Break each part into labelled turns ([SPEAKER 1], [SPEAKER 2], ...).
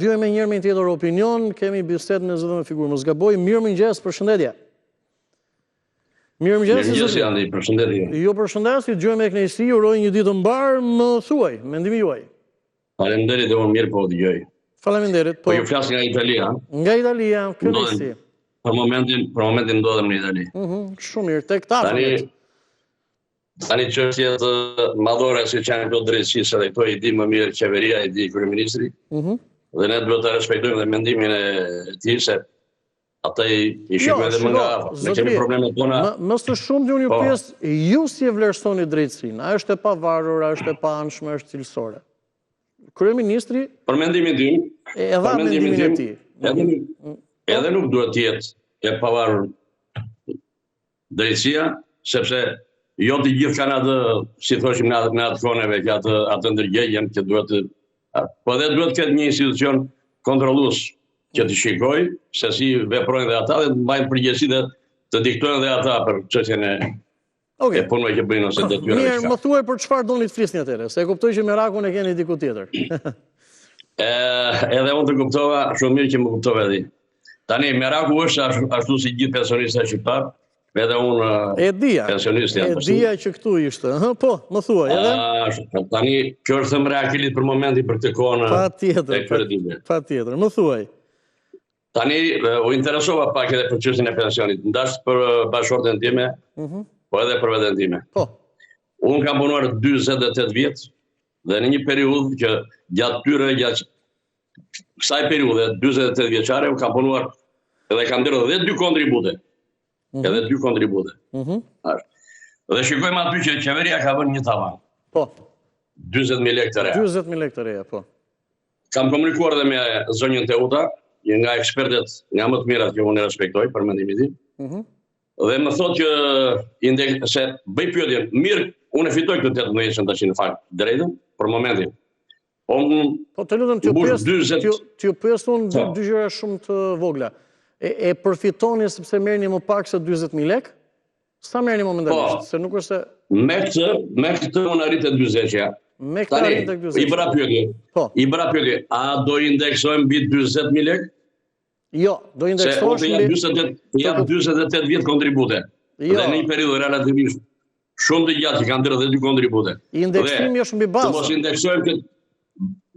[SPEAKER 1] vjoj me njërë me një tjetër opinion, kemi bisedë në zëdhën e figurë. Më zgaboj, mirë mëngjes, përshëndetje. Mirë mëngjes,
[SPEAKER 2] Andi, përshëndetje.
[SPEAKER 1] Jo përshëndetje, dëgjoj me kënaqësi, uroj një ditë mbar, më thuaj, mendimi juaj.
[SPEAKER 2] Faleminderit, unë mirë po dëgjoj.
[SPEAKER 1] Faleminderit.
[SPEAKER 2] Po ju flas nga Italia.
[SPEAKER 1] Nga Italia, kënaqësi.
[SPEAKER 2] Për momentin ndodhem në Itali.
[SPEAKER 1] Shumë mirë, tek ta.
[SPEAKER 2] Tani çështjet madhore si që janë këto drejtësisë dhe këto i di më mirë qeveria, i di kryeministri. Dhe ne duhet të respektojmë dhe mendimin e tij se ata i shikojnë edhe më nga afër. Ne kemi problemet tona.
[SPEAKER 1] Më së shumti unë ju pyes, ju si e vlerësoni drejtësinë? A është e pavarur, a është e paanshme, është cilësore? Kryeministri
[SPEAKER 2] për mendimin tim,
[SPEAKER 1] edhe mendimin e tij.
[SPEAKER 2] Edhe nuk duhet të jetë e pavarur drejtësia, sepse jo të gjithë kanë atë, si thoshim në atë koneve, që atë ndërgjegjen që duhet të... Po edhe duhet të ketë një institucion kontrollues që të shikojë se si veprojnë dhe ata dhe të mbajnë përgjegjësi dhe të diktojnë dhe ata për çështjen e punëve që bëjnë ose detyrave.
[SPEAKER 1] Mirë, më thuaj për çfarë doni të flisni atëherë, se e kuptoj që merakun e keni diku tjetër.
[SPEAKER 2] Edhe unë të kuptova, shumë mirë që më kuptove edhe. Tani, meraku është ashtu si gjithë pensionistat shqiptar, edhe unë pensionist jam.
[SPEAKER 1] E dija që këtu ishte. Po, më thuaj, edhe?
[SPEAKER 2] Tani, kjo është thëmre akili për momenti për këtë kohën e kredime.
[SPEAKER 1] Pa tjetër, më thuaj.
[SPEAKER 2] Tani, u interesova pak edhe për çështjen e pensionit. Ndashtë për bashkëshorten time, po edhe për veten time. Unë kam punuar 48 vjet dhe në një periudhë që gjatë kësaj periudhe, 48 vjeçare, unë kam punuar edhe kam ndërë edhe 2 kontribute. Edhe 2 kontribute. Dhe shikojmë aty që qeveria ka vënë një tavan. 20.000 lekë të reja.
[SPEAKER 1] 20.000 lekë të reja, po.
[SPEAKER 2] Kam komunikuar edhe me zonjën Teuta, një nga ekspertet nga më të mirat që unë e respektoj për mendimin tim. Dhe më thotë që se bëj pyetje, mirë, unë e fitoj këtë 18 tash në fakt drejtën për momentin.
[SPEAKER 1] Po të lutem t'ju pyes unë dy gjëra shumë të vogla. E përfitoni sepse merrni më pak se 20.000 lekë? Sa merrni momentalisht? Se nuk është se...
[SPEAKER 2] Me këtë unë arritë 40-ja.
[SPEAKER 1] Me këtë arritë 40-ja.
[SPEAKER 2] I bëra pyetje, a do indeksojmë mbi 20.000 lekë?
[SPEAKER 1] Jo, do indeksosh
[SPEAKER 2] mbi... Jam 28 vjet kontribute. Dhe në një periudhë relativisht shumë të gjatë që kanë ndërë dhe 2 kontribute.
[SPEAKER 1] Indeksimi është mbi bazë.
[SPEAKER 2] Të mos indeksojmë këtë...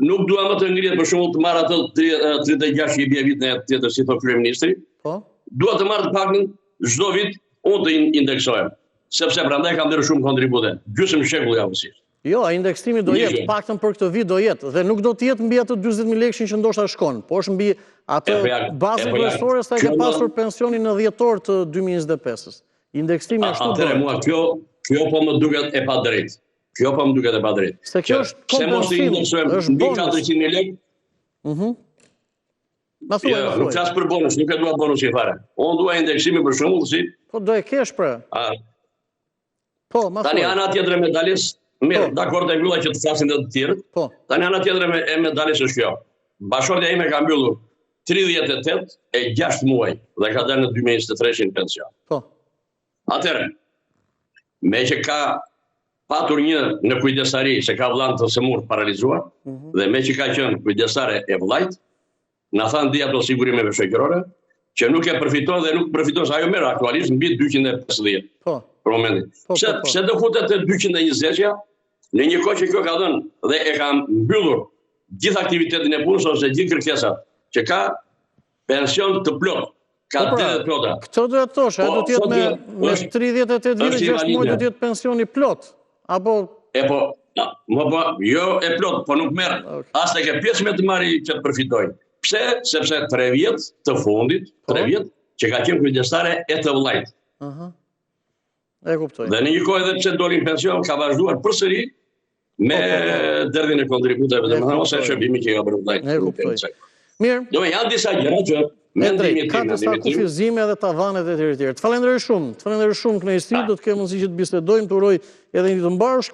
[SPEAKER 2] Nuk dua më të ngrihet për shembull të marr atë 36 i bie vitin e tjetër si thon kryeministri. Dua të marr të paktën çdo vit unë të indeksojmë, sepse prandaj kam dhënë shumë kontribute. Gjysmë shekulli javësisht.
[SPEAKER 1] Jo, indeksimi do jetë, paktën për këtë vit do jetë dhe nuk do të jetë mbi atë 40.000 lekë që ndoshta shkon, por është mbi atë bazën kryesore sa ke pasur pensionin në dhjetor të 2025-s. Indeksimi ashtu do.
[SPEAKER 2] Atëherë mua kjo po më duket e padrejtë. Kjo po më duket e padrejtë.
[SPEAKER 1] Se kjo është kompensim, është
[SPEAKER 2] mbi 400.000 lekë. Nuk flas për bonus, nuk e dua bonusin fare. Unë dua indeksimi për shembull si.
[SPEAKER 1] Po do e kesh pra. Po, ma thuaj.
[SPEAKER 2] Tani ana tjetër e medaljes, mirë, dakord e mbylla që të flasin edhe të tjerët. Tani ana tjetër e medaljes është kjo. Bashkëshortja ime ka mbyllur 38 e 6 muaj dhe ka dalë në 2023 në pension. Atëherë, me që ka patur një në kujdesari se ka vllain të semur paralizuar dhe me që ka qenë kujdesare e vllajt, na thanë dia ato sigurimeve shoqërore që nuk e përfiton dhe nuk përfiton se ajo merr aktualisht mbi 250. Për momentin. Pse do futet te 220-ja në një kohë që kjo ka dhënë dhe e ka mbyllur gjithë aktivitetin e punës ose gjithë kërkesat që ka pension të plot. Ka të plota.
[SPEAKER 1] Këtë do të thosh, ai do të jetë me 38 vite 6 muaj do të jetë pensioni plot. Apo jo e plot, po nuk merr as tek e pjesëme të marrë që të përfitojnë. Pse? Sepse 3 vjet të fundit, 3 vjet që ka qenë kujdestare e të vllajt. E kuptoj.
[SPEAKER 2] Dhe në një kohë edhe pse doli në pension ka vazhduar përsëri me derdhjen e kontributeve, domethënë ose shërbimi që ka bërë vllajt.
[SPEAKER 1] E kuptoj. Mirë.
[SPEAKER 2] Do janë disa gjëra që
[SPEAKER 1] ka disa kufizime dhe tavanet e tjerë. Të falenderoj shumë, kënaqësi, do të kemi mundësi që të bisedojmë, të uroj edhe një ditë të mbarë.